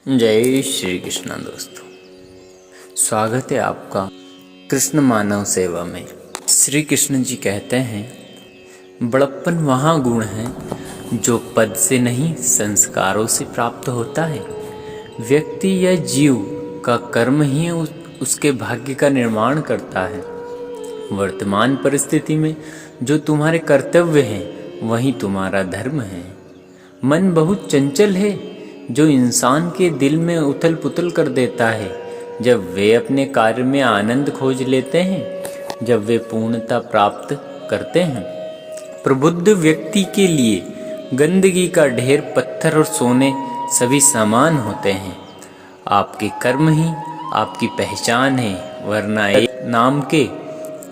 जय श्री कृष्ण दोस्तों, स्वागत है आपका कृष्ण मानव सेवा में। श्री कृष्ण जी कहते हैं, बड़प्पन वहाँ गुण है जो पद से नहीं संस्कारों से प्राप्त होता है। व्यक्ति या जीव का कर्म ही उसके भाग्य का निर्माण करता है। वर्तमान परिस्थिति में जो तुम्हारे कर्तव्य हैं वही तुम्हारा धर्म है। मन बहुत चंचल है जो इंसान के दिल में उथल पुथल कर देता है। जब वे अपने कार्य में आनंद खोज लेते हैं, जब वे पूर्णता प्राप्त करते हैं। प्रबुद्ध व्यक्ति के लिए गंदगी का ढेर, पत्थर और सोने सभी समान होते हैं। आपके कर्म ही आपकी पहचान है, वरना एक नाम के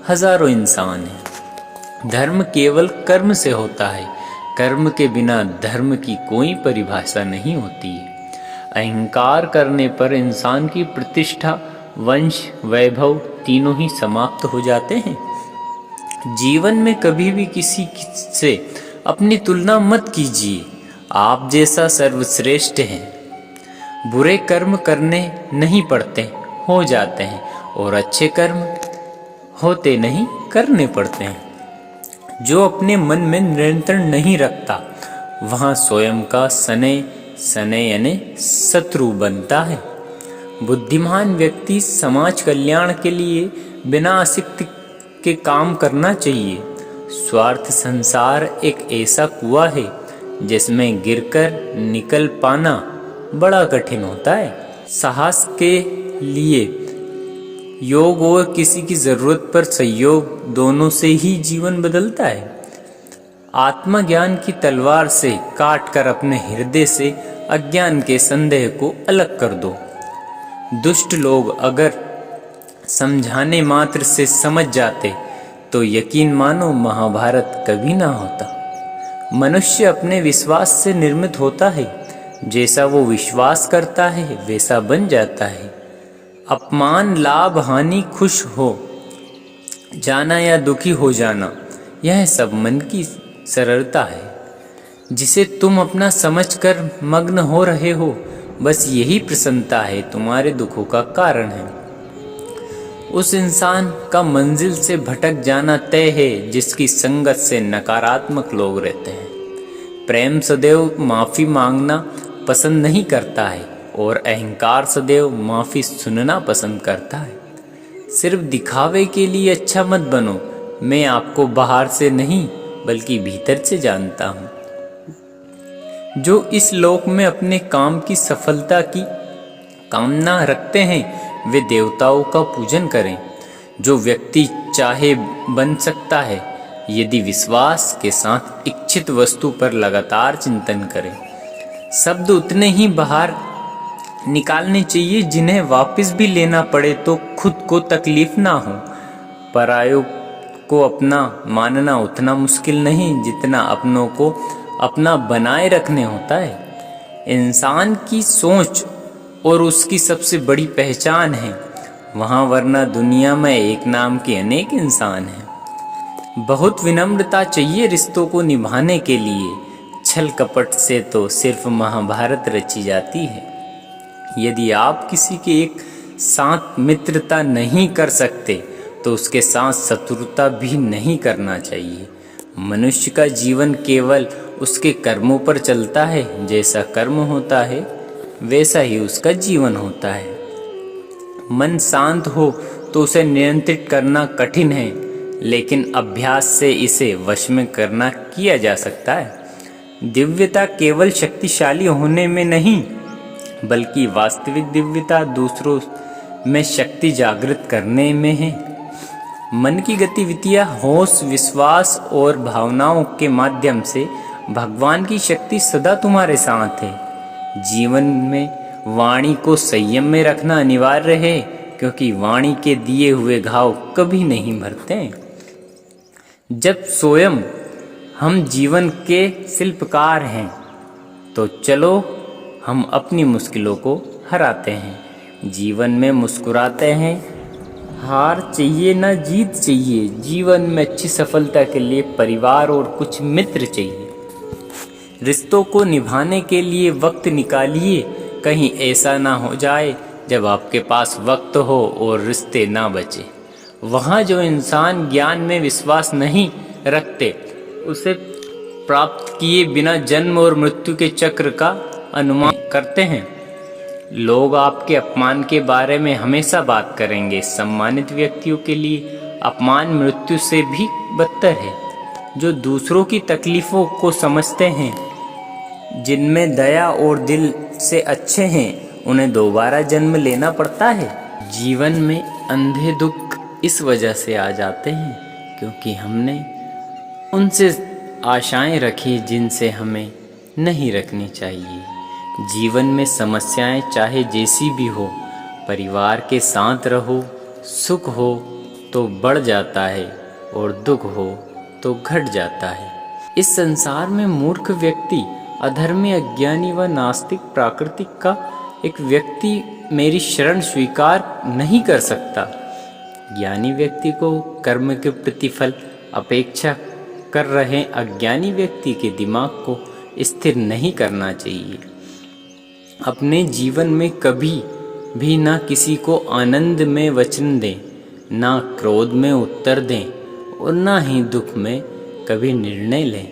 हजारों इंसान हैं। धर्म केवल कर्म से होता है। कर्म के बिना धर्म की कोई परिभाषा नहीं होती है। अहंकार करने पर इंसान की प्रतिष्ठा, वंश, वैभव तीनों ही समाप्त हो जाते हैं। जीवन में कभी भी किसी से अपनी तुलना मत कीजिए। आप जैसा सर्वश्रेष्ठ है। बुरे कर्म करने नहीं पड़ते, हो जाते हैं, और अच्छे कर्म होते नहीं, करने पड़ते हैं। जो अपने मन में नियंत्रण नहीं रखता वहाँ स्वयं का सने यानी शत्रु बनता है। बुद्धिमान व्यक्ति समाज कल्याण के लिए बिना आसक्ति के काम करना चाहिए। स्वार्थ संसार एक ऐसा कुआं है जिसमें गिरकर निकल पाना बड़ा कठिन होता है। साहस के लिए योग और किसी की जरूरत पर सहयोग, दोनों से ही जीवन बदलता है। आत्मज्ञान की तलवार से काट कर अपने हृदय से अज्ञान के संदेह को अलग कर दो। दुष्ट लोग अगर समझाने मात्र से समझ जाते तो यकीन मानो महाभारत कभी ना होता। मनुष्य अपने विश्वास से निर्मित होता है। जैसा वो विश्वास करता है वैसा बन जाता है। अपमान, लाभ, हानि, खुश हो जाना या दुखी हो जाना, यह सब मन की सरलता है जिसे तुम अपना समझकर मग्न हो रहे हो। बस यही प्रसन्नता है तुम्हारे दुखों का कारण है। उस इंसान का मंजिल से भटक जाना तय है जिसकी संगत से नकारात्मक लोग रहते हैं। प्रेम सदैव माफी मांगना पसंद नहीं करता है और अहंकार सदैव माफी सुनना पसंद करता है। सिर्फ दिखावे के लिए अच्छा मत बनो। मैं आपको बाहर से नहीं बल्कि भीतर से जानता हूँ। जो इस लोक में अपने काम की सफलता की कामना रखते हैं वे देवताओं का पूजन करें। जो व्यक्ति चाहे बन सकता है यदि विश्वास के साथ इच्छित वस्तु पर लगातार चिंतन करें। शब्द उतने ही बाहर निकालने चाहिए जिन्हें वापस भी लेना पड़े तो खुद को तकलीफ ना हो। परायों को अपना मानना उतना मुश्किल नहीं जितना अपनों को अपना बनाए रखने होता है। इंसान की सोच और उसकी सबसे बड़ी पहचान है वहाँ, वरना दुनिया में एक नाम के अनेक इंसान हैं। बहुत विनम्रता चाहिए रिश्तों को निभाने के लिए। छल कपट से तो सिर्फ महाभारत रची जाती है। यदि आप किसी के एक साथ मित्रता नहीं कर सकते तो उसके साथ शत्रुता भी नहीं करना चाहिए। मनुष्य का जीवन केवल उसके कर्मों पर चलता है। जैसा कर्म होता है वैसा ही उसका जीवन होता है। मन शांत हो तो उसे नियंत्रित करना कठिन है, लेकिन अभ्यास से इसे वश में करना किया जा सकता है। दिव्यता केवल शक्तिशाली होने में नहीं बल्कि वास्तविक दिव्यता दूसरों में शक्ति जागृत करने में है। मन की गतिविधियां होश, विश्वास और भावनाओं के माध्यम से भगवान की शक्ति सदा तुम्हारे साथ है। जीवन में वाणी को संयम में रखना अनिवार्य है, क्योंकि वाणी के दिए हुए घाव कभी नहीं भरते। जब स्वयं हम जीवन के शिल्पकार हैं तो चलो हम अपनी मुश्किलों को हराते हैं। जीवन में मुस्कुराते हैं। हार चाहिए ना जीत चाहिए। जीवन में अच्छी सफलता के लिए परिवार और कुछ मित्र चाहिए। रिश्तों को निभाने के लिए वक्त निकालिए। कहीं ऐसा ना हो जाए जब आपके पास वक्त हो और रिश्ते ना बचे। वहाँ जो इंसान ज्ञान में विश्वास नहीं रखते, उसे प्राप्त किए बिना जन्म और मृत्यु के चक्र का अनुमान करते हैं। लोग आपके अपमान के बारे में हमेशा बात करेंगे। सम्मानित व्यक्तियों के लिए अपमान मृत्यु से भी बदतर है। जो दूसरों की तकलीफों को समझते हैं, जिनमें दया और दिल से अच्छे हैं, उन्हें दोबारा जन्म लेना पड़ता है। जीवन में अंधे दुख इस वजह से आ जाते हैं क्योंकि हमने उनसे आशाएं रखी जिनसे हमें नहीं रखनी चाहिए। जीवन में समस्याएं चाहे जैसी भी हो, परिवार के साथ रहो। सुख हो तो बढ़ जाता है और दुख हो तो घट जाता है। इस संसार में मूर्ख व्यक्ति, अधर्मी, अज्ञानी व नास्तिक प्राकृतिक का एक व्यक्ति मेरी शरण स्वीकार नहीं कर सकता। ज्ञानी व्यक्ति को कर्म के प्रतिफल अपेक्षा कर रहे अज्ञानी व्यक्ति के दिमाग को स्थिर नहीं करना चाहिए। अपने जीवन में कभी भी ना किसी को आनंद में वचन दें, ना क्रोध में उत्तर दें और ना ही दुख में कभी निर्णय लें।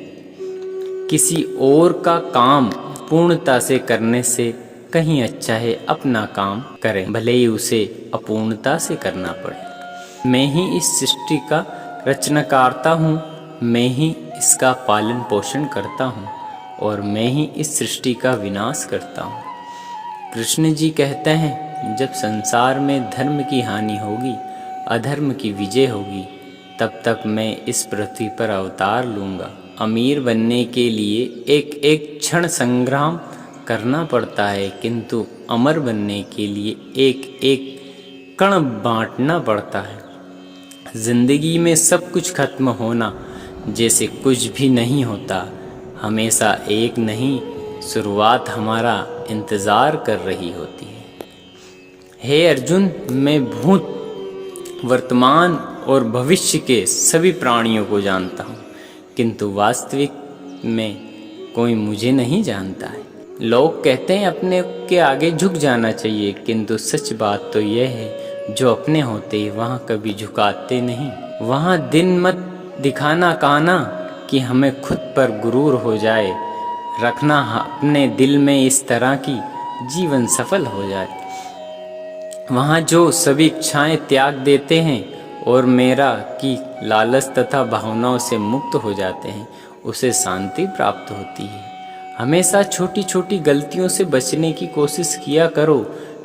किसी और का काम पूर्णता से करने से कहीं अच्छा है अपना काम करें, भले ही उसे अपूर्णता से करना पड़े। मैं ही इस सृष्टि का रचनाकर्ता हूँ, मैं ही इसका पालन पोषण करता हूँ और मैं ही इस सृष्टि का विनाश करता हूँ। कृष्ण जी कहते हैं, जब संसार में धर्म की हानि होगी, अधर्म की विजय होगी, तब तक मैं इस पृथ्वी पर अवतार लूँगा। अमीर बनने के लिए एक एक क्षण संग्राम करना पड़ता है, किंतु अमर बनने के लिए एक एक कण बांटना पड़ता है। जिंदगी में सब कुछ खत्म होना जैसे कुछ भी नहीं होता। हमेशा एक नहीं, शुरुआत हमारा इंतज़ार कर रही होती है। हे अर्जुन, मैं भूत, वर्तमान और भविष्य के सभी प्राणियों को जानता हूँ, किंतु वास्तविक में कोई मुझे नहीं जानता है। लोग कहते हैं अपने के आगे झुक जाना चाहिए, किंतु सच बात तो यह है, जो अपने होते वहाँ कभी झुकाते नहीं। वहाँ दिन मत दिखाना कहना कि हमें खुद पर गुरूर हो जाए, रखना अपने दिल में इस तरह की जीवन सफल हो जाए। वहाँ जो सभी इच्छाएं त्याग देते हैं और मेरा की लालच तथा भावनाओं से मुक्त हो जाते हैं, उसे शांति प्राप्त होती है। हमेशा छोटी छोटी गलतियों से बचने की कोशिश किया करो,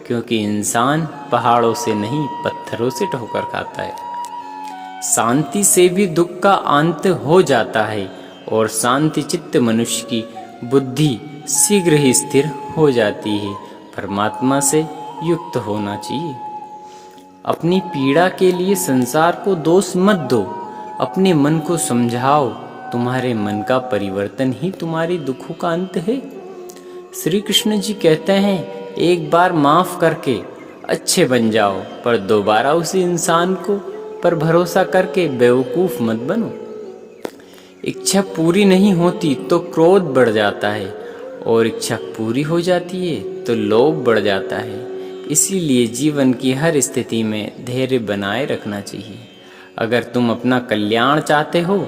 क्योंकि इंसान पहाड़ों से नहीं पत्थरों से ठोकर खाता है। शांति से भी दुख का अंत हो जाता है और शांति चित्त मनुष्य की बुद्धि शीघ्र ही स्थिर हो जाती है। परमात्मा से युक्त होना चाहिए। अपनी पीड़ा के लिए संसार को दोष मत दो, अपने मन को समझाओ। तुम्हारे मन का परिवर्तन ही तुम्हारी दुखों का अंत है। श्री कृष्ण जी कहते हैं, एक बार माफ करके अच्छे बन जाओ, पर दोबारा उसी इंसान को पर भरोसा करके बेवकूफ़ मत बनो। इच्छा पूरी नहीं होती तो क्रोध बढ़ जाता है, और इच्छा पूरी हो जाती है तो लोभ बढ़ जाता है। इसीलिए जीवन की हर स्थिति में धैर्य बनाए रखना चाहिए। अगर तुम अपना कल्याण चाहते हो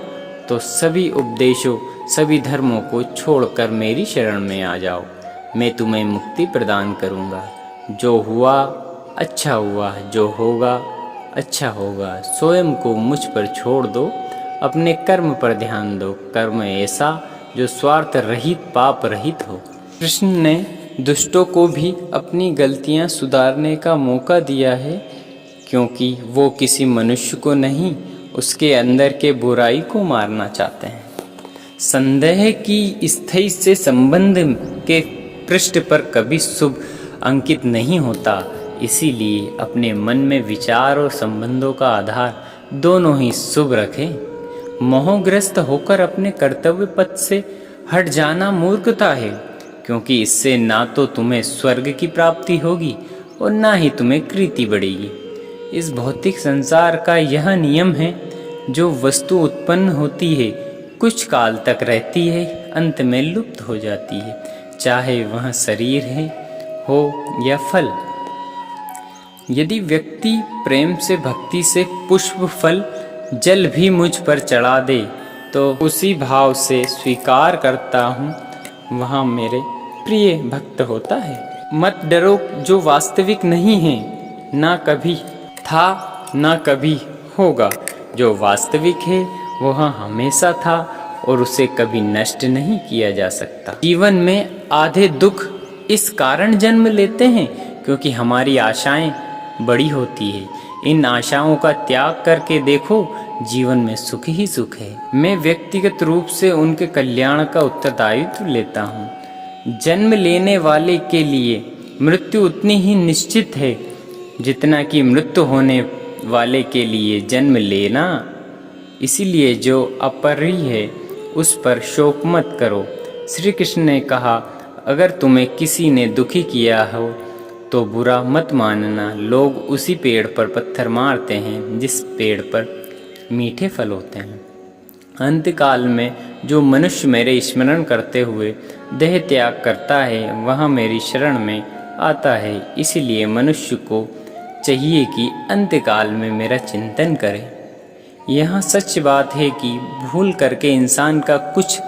तो सभी उपदेशों, सभी धर्मों को छोड़कर मेरी शरण में आ जाओ। मैं तुम्हें मुक्ति प्रदान करूँगा। जो हुआ अच्छा हुआ, जो होगा अच्छा होगा। स्वयं को मुझ पर छोड़ दो, अपने कर्म पर ध्यान दो। कर्म ऐसा जो स्वार्थ रहित, पाप रहित हो। कृष्ण ने दुष्टों को भी अपनी गलतियां सुधारने का मौका दिया है, क्योंकि वो किसी मनुष्य को नहीं, उसके अंदर के बुराई को मारना चाहते हैं। संदेह की स्थायी से संबंध के पृष्ठ पर कभी शुभ अंकित नहीं होता। इसीलिए अपने मन में विचार और संबंधों का आधार दोनों ही शुभ रखें। मोहग्रस्त होकर अपने कर्तव्य पथ से हट जाना मूर्खता है, क्योंकि इससे ना तो तुम्हें स्वर्ग की प्राप्ति होगी और ना ही तुम्हें कृति बढ़ेगी। इस भौतिक संसार का यह नियम है, जो वस्तु उत्पन्न होती है, कुछ काल तक रहती है, अंत में लुप्त हो जाती है। चाहे वह शरीर है हो या फल। यदि व्यक्ति प्रेम से, भक्ति से पुष्प, फल, जल भी मुझ पर चढ़ा दे तो उसी भाव से स्वीकार करता हूँ, वहाँ मेरे प्रिय भक्त होता है। मत डरो जो वास्तविक नहीं है, ना कभी था ना कभी होगा। जो वास्तविक है वह हमेशा था और उसे कभी नष्ट नहीं किया जा सकता। जीवन में आधे दुख इस कारण जन्म लेते हैं क्योंकि हमारी आशाएं बड़ी होती है। इन आशाओं का त्याग करके देखो, जीवन में सुख ही सुख है। मैं व्यक्तिगत रूप से उनके कल्याण का उत्तरदायित्व लेता हूँ। जन्म लेने वाले के लिए मृत्यु उतनी ही निश्चित है जितना कि मृत्यु होने वाले के लिए जन्म लेना। इसीलिए जो अपरिय है उस पर शोक मत करो। श्री कृष्ण ने कहा, अगर तुम्हें किसी ने दुखी किया हो तो बुरा मत मानना। लोग उसी पेड़ पर पत्थर मारते हैं जिस पेड़ पर मीठे फल होते हैं। अंतकाल में जो मनुष्य मेरे स्मरण करते हुए देह त्याग करता है वह मेरी शरण में आता है। इसलिए मनुष्य को चाहिए कि अंतकाल में मेरा चिंतन करे। यह सच बात है कि भूल करके इंसान का कुछ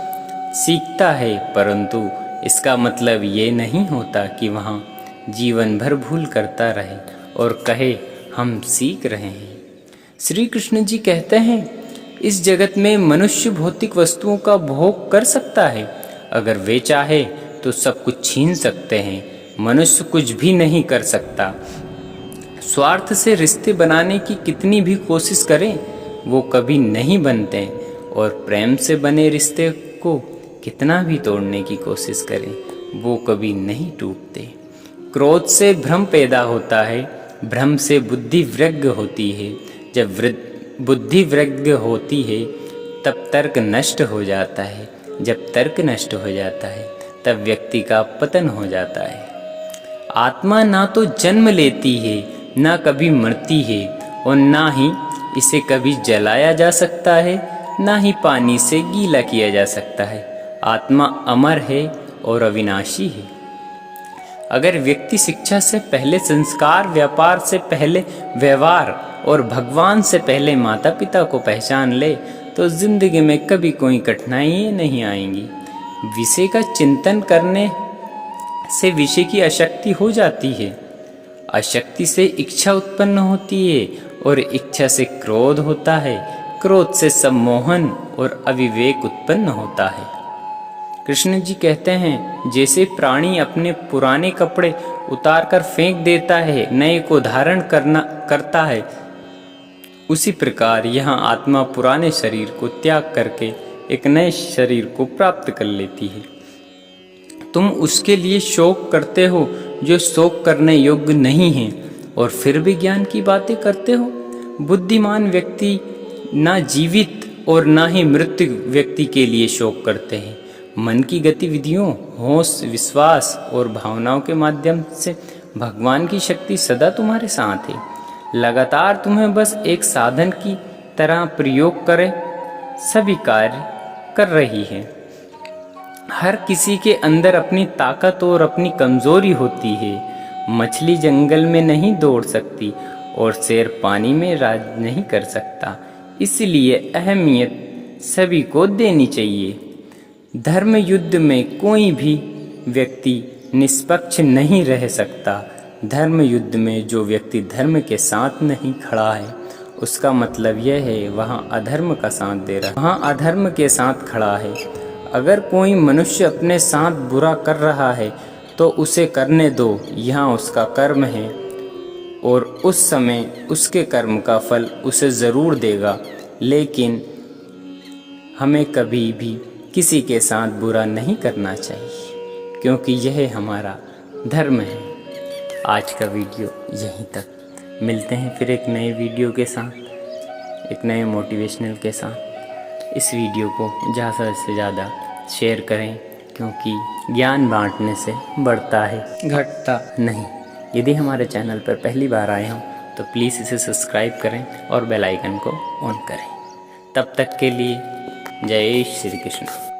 सीखता है, परंतु इसका मतलब ये नहीं होता कि वह जीवन भर भूल करता रहे और कहे हम सीख रहे हैं। श्री कृष्ण जी कहते हैं, इस जगत में मनुष्य भौतिक वस्तुओं का भोग कर सकता है। अगर वे चाहे तो सब कुछ छीन सकते हैं। मनुष्य कुछ भी नहीं कर सकता। स्वार्थ से रिश्ते बनाने की कितनी भी कोशिश करें वो कभी नहीं बनते, और प्रेम से बने रिश्ते को कितना भी तोड़ने की कोशिश करें वो कभी नहीं टूटते। क्रोध से भ्रम पैदा होता है, भ्रम से बुद्धि वृद्ध होती है। जब बुद्धि वृद्ध होती है तब तर्क नष्ट हो जाता है। जब तर्क नष्ट हो जाता है तब व्यक्ति का पतन हो जाता है। आत्मा ना तो जन्म लेती है, ना कभी मरती है, और ना ही इसे कभी जलाया जा सकता है, ना ही पानी से गीला किया जा सकता है। आत्मा अमर है और अविनाशी है। अगर व्यक्ति शिक्षा से पहले संस्कार, व्यापार से पहले व्यवहार और भगवान से पहले माता पिता को पहचान ले तो जिंदगी में कभी कोई कठिनाइयाँ नहीं आएंगी। विषय का चिंतन करने से विषय की आसक्ति हो जाती है। आसक्ति से इच्छा उत्पन्न होती है और इच्छा से क्रोध होता है। क्रोध से सम्मोहन और अविवेक उत्पन्न होता है। कृष्ण जी कहते हैं, जैसे प्राणी अपने पुराने कपड़े उतारकर फेंक देता है, नए को धारण करता है, उसी प्रकार यहाँ आत्मा पुराने शरीर को त्याग करके एक नए शरीर को प्राप्त कर लेती है। तुम उसके लिए शोक करते हो जो शोक करने योग्य नहीं है, और फिर भी ज्ञान की बातें करते हो। बुद्धिमान व्यक्ति ना जीवित और ना ही मृत्यु व्यक्ति के लिए शोक करते हैं। मन की गतिविधियों, होश, विश्वास और भावनाओं के माध्यम से भगवान की शक्ति सदा तुम्हारे साथ है। लगातार तुम्हें बस एक साधन की तरह प्रयोग करे सभी कार्य कर रही है। हर किसी के अंदर अपनी ताकत और अपनी कमजोरी होती है। मछली जंगल में नहीं दौड़ सकती और शेर पानी में राज नहीं कर सकता। इसलिए अहमियत सभी को देनी चाहिए। धर्म युद्ध में कोई भी व्यक्ति निष्पक्ष नहीं रह सकता। धर्म युद्ध में जो व्यक्ति धर्म के साथ नहीं खड़ा है उसका मतलब यह है वहाँ अधर्म का साथ दे रहा है, वहाँ अधर्म के साथ खड़ा है। अगर कोई मनुष्य अपने साथ बुरा कर रहा है तो उसे करने दो, यहाँ उसका कर्म है और उस समय उसके कर्म का फल उसे ज़रूर देगा। लेकिन हमें कभी भी किसी के साथ बुरा नहीं करना चाहिए क्योंकि यह हमारा धर्म है। आज का वीडियो यहीं तक। मिलते हैं फिर एक नए वीडियो के साथ, एक नए मोटिवेशनल के साथ। इस वीडियो को ज़्यादा से ज़्यादा शेयर करें क्योंकि ज्ञान बांटने से बढ़ता है, घटता नहीं। यदि हमारे चैनल पर पहली बार आए हों तो प्लीज़ इसे सब्सक्राइब करें और बेल आइकन को ऑन करें। तब तक के लिए जय श्री कृष्ण।